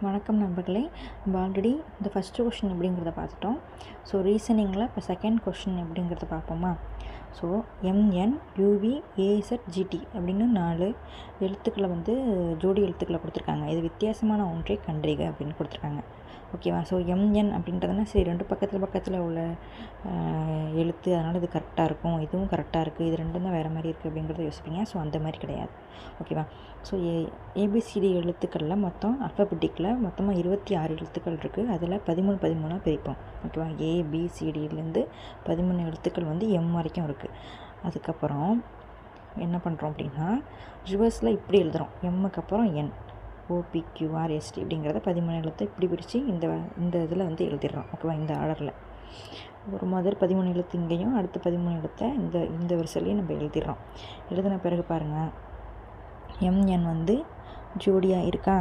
வணக்கம் நண்பர்களே. நம்ம ஆல்ரெடி இந்த ஃபஸ்ட்டு கொஷின் எப்படிங்கிறத பார்த்துட்டோம். ஸோ ரீசனிங்கில் இப்போ செகண்ட் கொஷின் எப்படிங்கிறத பார்ப்போமா. So MN UV AZ GT அப்படின்னு 4 எழுத்துக்களை ஜோடி எழுத்துக்களை கொடுத்துருக்காங்க. இது வித்தியாசமான ஒன்றை கண்டறிக அப்படின்னு கொடுத்துருக்காங்க. ஓகேவா. ஸோ MN அப்படின்றதுனா சரி 2 பக்கத்தில் உள்ள எழுத்து, அதனால் இது கரெக்டாக இருக்கும், இதுவும் கரெக்டாக இருக்குது, இது ரெண்டும் தான் வேறு மாதிரி இருக்குது அப்படிங்கிறத யோசிப்பீங்க. ஸோ அந்த மாதிரி கிடையாது. ஓகேவா. ஸோ ABCD எழுத்துக்களில் மொத்தம் அல்ஃபபெட்டிக்கில் மொத்தமாக 26 எழுத்துக்கள் இருக்குது. அதில் 13 பிரிப்போம். ஓகேவா. ABCDலேருந்து 13 எழுத்துக்கள் M வரைக்கும் இருக்குது. அதுக்கப்புறம் என்ன பண்ணுறோம் அப்படின்னா, ரிவர்ஸில் இப்படி எழுதுகிறோம். எம்முக்கு அப்புறம் N OPQRST அப்படிங்கிறத 13 எழுத்தை இப்படி பிரித்து இந்த இதில் எழுதிடுறோம். ஓகேவா. இந்த ஆர்டரில் ஒரு முதல் 13 எழுத்து இங்கேயும் அடுத்த 13 எழுத்தை இந்த வரிசையிலையும் நம்ம எழுதிடுறோம். எழுதின பிறகு பாருங்கள், MN ஜோடியாக இருக்கா.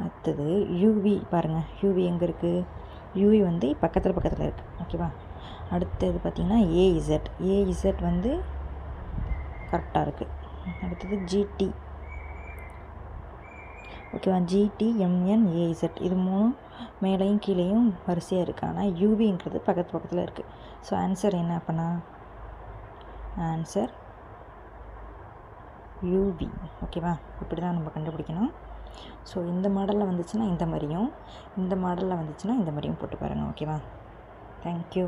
அடுத்தது UV பாருங்கள், UV எங்கே இருக்குது, UV பக்கத்தில் இருக்குது. ஓகேவா. அடுத்தது பார்த்திங்கன்னா AZ கரெக்டாக இருக்குது. அடுத்தது GT. ஓகேவா. GT MN AZ இது 3 மேலேயும் கீழேயும் வரிசையாக இருக்குது. ஆனால் UVங்கிறது பக்கத்தில் இருக்குது. ஸோ ஆன்சர் என்ன அப்படின்னா, ஆன்சர் UV. ஓகேவா. இப்படி தான் நம்ம கண்டுபிடிக்கணும். ஸோ இந்த மாடலில் வந்துச்சுன்னா இந்த மாதிரியும், இந்த மாடலில் வந்துச்சுன்னா இந்த மாதிரியும் போட்டு பாருங்கள். ஓகேவா. தேங்க்யூ.